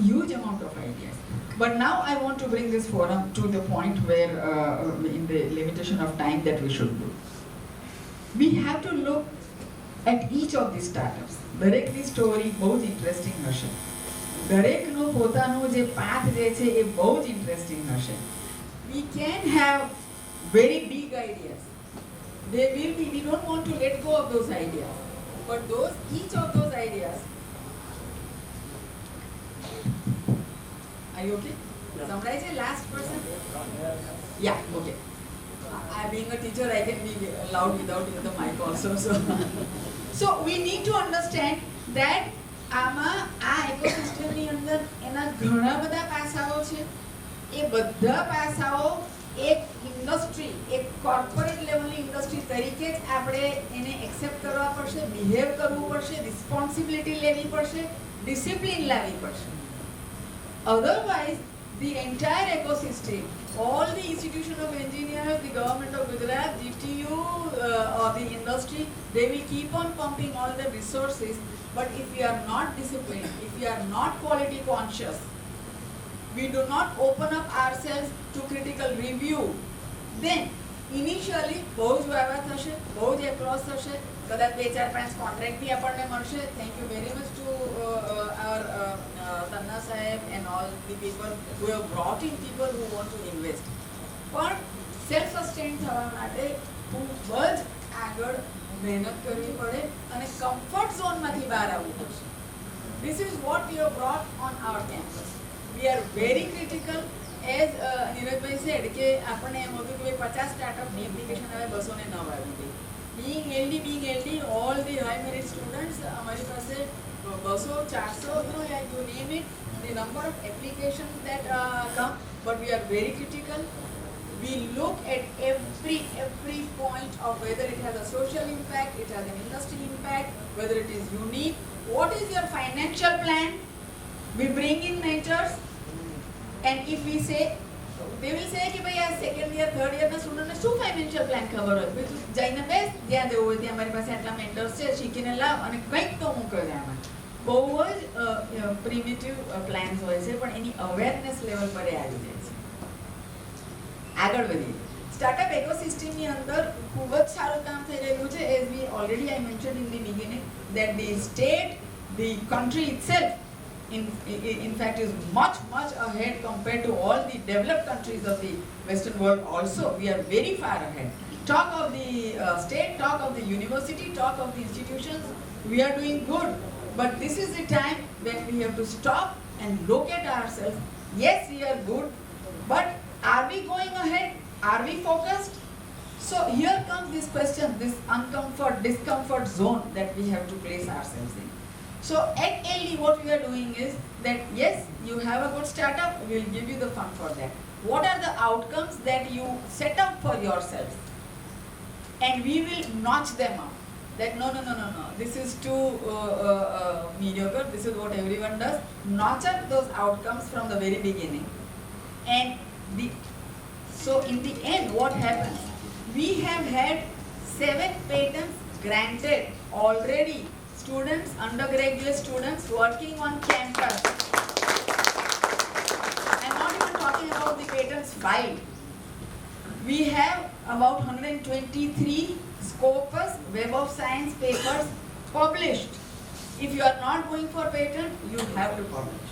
huge amount of ideas. But now I want to bring this forum to the point where, in the limitation of time that we should do, we have to look at each of these startups. દરેકની story બહુ જ interesting હશે. દરેકનો પોતાનો જે path જે છે એ બહુ જ ઇન્ટરેસ્ટિંગ હશે. We can have very big ideas. They will be, we don't want to let go of those ideas. But each of those ideas, are you okay? Somebody say last person? Yeah, okay. Being a teacher, I can be loud without the mic also. So we need to understand that આ એકોસિસ્ટમની અંદર એના ઘણા બધા પાસાઓ છે. એ બધા પાસાઓ એક ઇન્ડસ્ટ્રી, એક કોર્પોરેટ લેવલની ઇન્ડસ્ટ્રી તરીકે જ આપણે એને એક્સેપ્ટ કરવા પડશે, બિહેવ કરવું પડશે, રિસ્પોન્સિબિલિટી લેવી પડશે, ડિસિપ્લિન લાવવી પડશે. Otherwise, the entire ecosystem, all the institution of engineers, the government of Gujarat, GTU, or the industry, they will keep on pumping all the resources. But if we are not disciplined, if we are not quality conscious, we do not open up ourselves to critical review, then initially બહુ જ વાવા થશે, બહુ જ એપ્લોસ થશે, કદાચ 2-4-5 contract બી આપણને મળશે. Thank you very much two our Tanna Sahib and all the people who have brought in people who want to invest. પણ સેલ્ફ સસ્ટેન થવા માટે ખૂબ જ આગળ મહેનત કરવી પડે અને કમ્ફર્ટ ઝોનમાંથી બહાર આવવું પડશે. This is what we have brought on our campus. We are very critical. As નીરજભાઈ said કે આપણને એમ હતું કે 50 સ્ટાર્ટઅપની એપ્લિકેશન હવે 209 આવી ગઈ. Being LD, all the high merit students, અમારી પાસે 200, 400, you name it, the number of applications that come, but we are very critical. We look at every point of whether it has a social impact, it has an industry impact, whether it is unique. What is your financial plan? We bring in mentors, and if we say, they will say कि भाई यार second year, third year ना student ने શું financial plan ખબર હોય? ભાઈ તું જઈને બેસ, જ્યાં જવું હોય ત્યાં અમારી પાસે આટલા mentors છે, શીખીને લાવ અને કંઈક તો મૂકો આમાં. બહુ જ પ્રિમિટિવ પ્લાન્સ હોય છે, પણ એની અવેરનેસ લેવલ પર એ આવી જાય છે. આગળ વધીએ. સ્ટાર્ટઅપ એકોસિસ્ટમની અંદર ખૂબ જ સારું કામ થઈ રહ્યું છે. As we already I mentioned in the beginning that the state, the country itself, in fact, is much ahead compared to all the developed countries of the Western world. Also, we are very far ahead. Talk of the state, talk of the university, talk of the institutions, we are doing good. But this is the time when we have to stop and look at ourselves. Yes, we are good, but are we going ahead? Are we focused? So here comes this question, this discomfort zone that we have to place ourselves in. So at LD, what we are doing is that yes, you have a good startup, we will give you the fund for that. What are the outcomes that you set up for yourself? And we will notch them up. That no, this is too mediocre, this is what everyone does. Notch up those outcomes from the very beginning. And so in the end, what happens? We have had 7 patents granted already. Students, undergraduate students working on campus. I'm not even talking about the patents filed. We have about 123 Scopus Web of Science papers published. If you are not going for patent, you have to publish.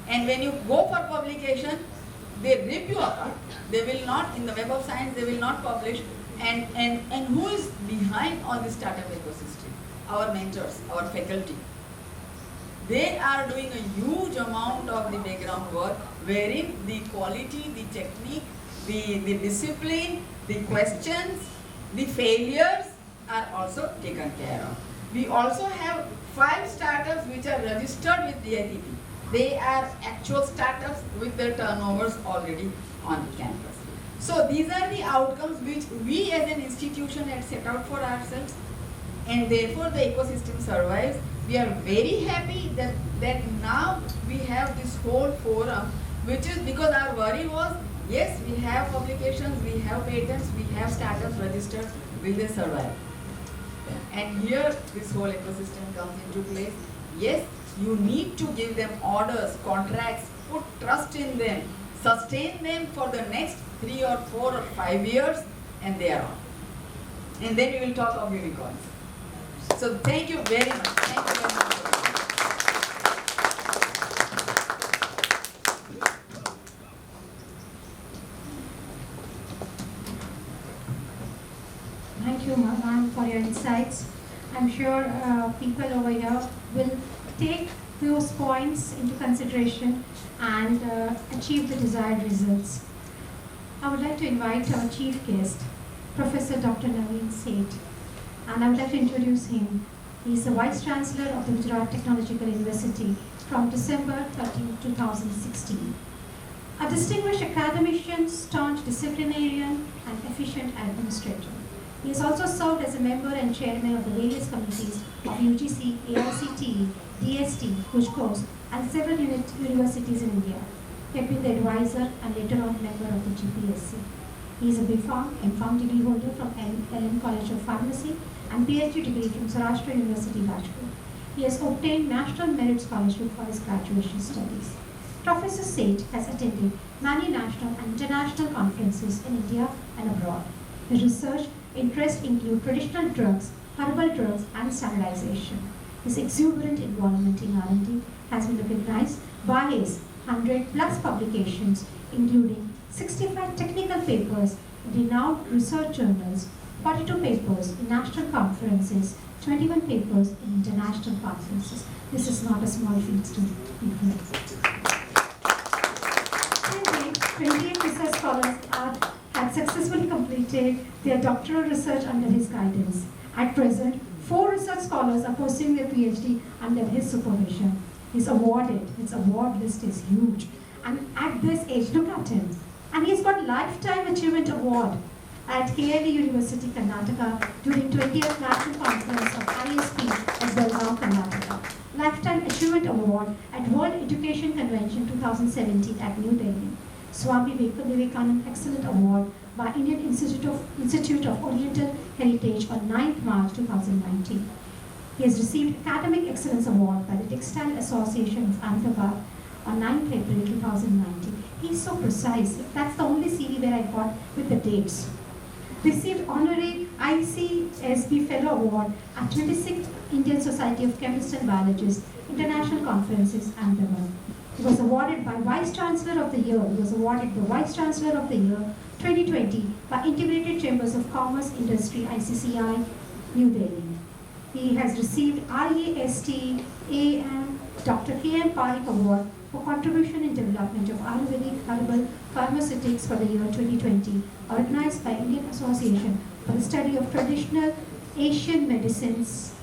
And when you go for publication, they rip you apart. They will not, in the Web of Science, they will not publish. And who is behind on the startup ecosystem? Our mentors, our faculty. They are doing a huge amount of the background work wherein the quality, the technique, the discipline, the questions, the failures are also taken care of. We also have 5 startups which are registered with the DITP. They are actual startups with their turnovers already on the campus. So these are the outcomes which we as an institution had set out for ourselves, and therefore the ecosystem survives. We are very happy that now we have this whole forum, which is because our worry was, yes, we have publications, we have patents, we have startups registered, will they survive? And here this whole ecosystem comes into place. Yes, You need to give them orders, contracts, put trust in them, sustain them for the next 3 or 4 or 5 years, and they are on. And then we will talk of unicorns. So thank you very much. Thank you very much. Thank you, ma'am, for your insights. I'm sure people over here will take those points into consideration and achieve the desired results. I would like to invite our chief guest, Professor Dr. Navin Sheth, and I would like to introduce him. He is the Vice Chancellor of the Gujarat Technological University from December 13, 2016. A distinguished academician, staunch disciplinarian, and efficient administrator. He has also served as a member and chairman of the various committees of UGC, AICTE, DST, Kujkos, and several universities in India. He has been the advisor and later on member of the GPSC. He is a BPharm and MPharm degree holder from LN College of Pharmacy and PhD degree from Saurashtra University, Rajul. He has obtained National Merit Scholarship for his graduation studies. Professor Sheth has attended many national and international conferences in India and abroad. His research interests include traditional drugs, herbal drugs, and standardization. His exuberant involvement in R&D has been recognized by his 100+ publications, including 65 technical papers in renowned research journals, 42 papers in national conferences, 21 papers in international conferences. This is not a small feat to be. 28 research scholars have successfully completed their doctoral research under his guidance. At present, 4 research scholars are pursuing their PhD under his supervision. His award list is huge. And at this age, look at him. And he's got Lifetime Achievement Award at KLE University, Karnataka during 20th National Conference of ISP as Belgaum, Karnataka. Lifetime Achievement Award at World Education Convention 2017 at New Delhi. Swami Vivekananda Excellent Award by Indian Institute of Oriental Heritage on 9th March 2019. He has received Academic Excellence Award by the Textile Association of Ahmedabad on 9th April 2019. He's so precise. That's the only CV where I got with the dates. Received Honorary ICSB Fellow Award at 26th Indian Society of Chemists and Biologists, International Conferences, Ahmedabad. He was awarded by Vice Chancellor of the Year. He was awarded the Vice Chancellor of the Year 2020 by Integrated Chambers of Commerce Industry, ICCI, New Delhi. He has received RAST AM Dr. K.M. Parikh Award for contribution in development of Ayurvedic herbal pharmaceutics for the year 2020, organized by Indian Association for the Study of Traditional Asian Medicines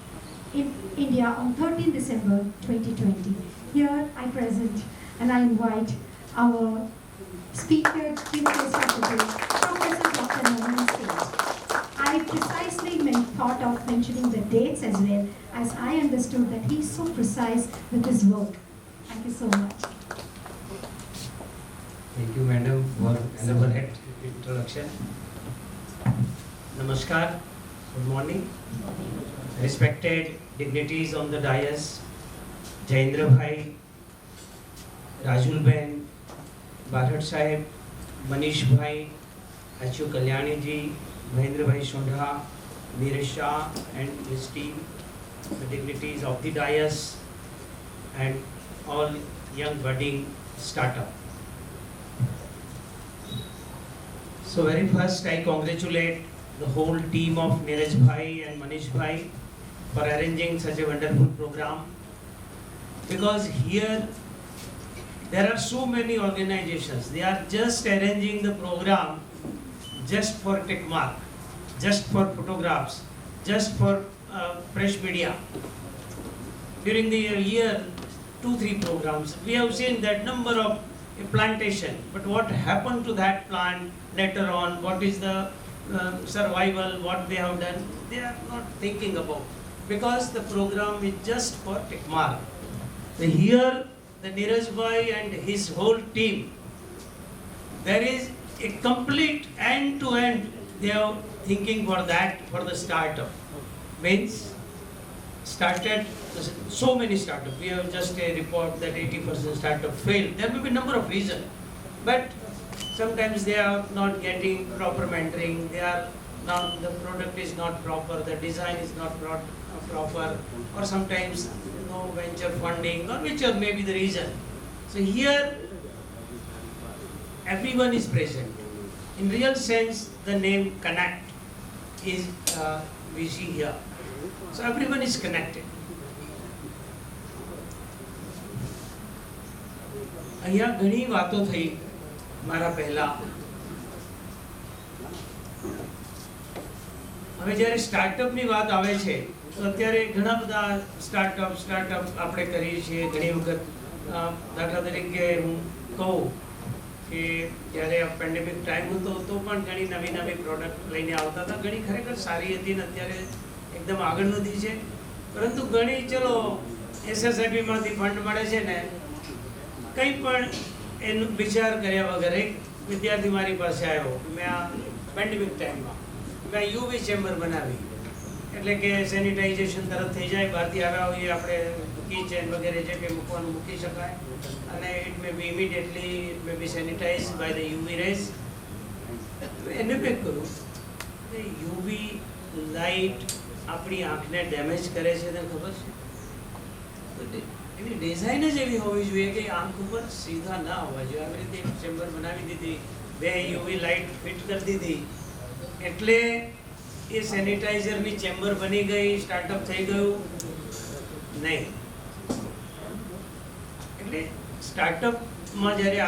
in India on 13 December 2020. Here I present and I invite our speaker, chief guest of the day, Professor Dr. Navin Sheth. I precisely thought of mentioning the dates as well, as I understood that he's so precise with his work. Thank you so much. Thank you, madam, for elaborate introduction. Namaskar, good morning. Respected dignitaries on the dais, Jayendra Bhai, Rajul Ben, Bharat Sahib, Manish Bhai, H.U. Kalyani ji, Mahendra Bhai Shondha, Veer Shah and his team, the dignitaries of the dais, and all young budding startup. So very first I congratulate the whole team of Neeraj Bhai and Manish Bhai for arranging such a wonderful program, because here there are so many organizations. They are just arranging the program just for tick mark, just for photographs, just for fresh media. During the year, 2-3 programs, we have seen that number of plantation, but what happened to that plant later on, what is the survival, what they have done, they are not thinking about, because the program is just for tick mark. So here, the Neeraj Bhai and his whole team, there is a complete end-to-end, they are thinking for that, for the startup. Means, started so many startups. We have just a report that 80% startup failed. There may be a number of reasons, but sometimes they are not getting proper mentoring. They are not, the product is not proper, the design is not proper, or sometimes no venture funding, or whichever may be the reason. So here, everyone is present. In real sense, the name Connect is we see here. So everyone is connected. અહીંયા ઘણી વાતો થઈ મારા પહેલા. હવે જ્યારે સ્ટાર્ટઅપની વાત આવે છે તો અત્યારે ઘણા બધા સ્ટાર્ટઅપ આપણે કરીએ છીએ. ઘણી વખત દાખલા તરીકે હું કહું કે જ્યારે આ પેન્ડેમિક ટાઈમ હતો તો પણ ઘણી નવી નવી પ્રોડક્ટ લઈને આવતા હતા. ઘણી ખરેખર સારી હતી ને અત્યારે એકદમ આગળ વધી છે. પરંતુ ઘણી ચલો SSIP-માંથી ફંડ મળે છે ને કંઈ પણ એનો વિચાર કર્યા વગર એક વિદ્યાર્થી મારી પાસે આવ્યો. મેં આ પેન્ડેમિક ટાઈમમાં મેં યુવી ચેમ્બર બનાવી, એટલે કે સેનિટાઇઝેશન તરત થઈ જાય. બહારથી આવ્યા હોઈએ આપણે કી ચેન વગેરે જે કંઈ મૂકવાનું મૂકી શકાય, અને it may be immediately it may be sanitize by the UV rays. એને પેક કરું. યુવી લાઇટ આપણી આંખને ડેમેજ કરે છે, તને ખબર છે? એની ડિઝાઇન જ એવી હોવી જોઈએ કે આંખ ઉપર સીધા ના હોવા જોઈએ. આવી રીતે એક ચેમ્બર બનાવી દીધી, 2 યુવી લાઇટ ફિટ કરી દીધી, એટલે એ સેનિટાઈઝરની ચેમ્બર બની ગઈ, સ્ટાર્ટઅપ થઈ ગયું નહીં. એટલે સ્ટાર્ટઅપમાં જ્યારે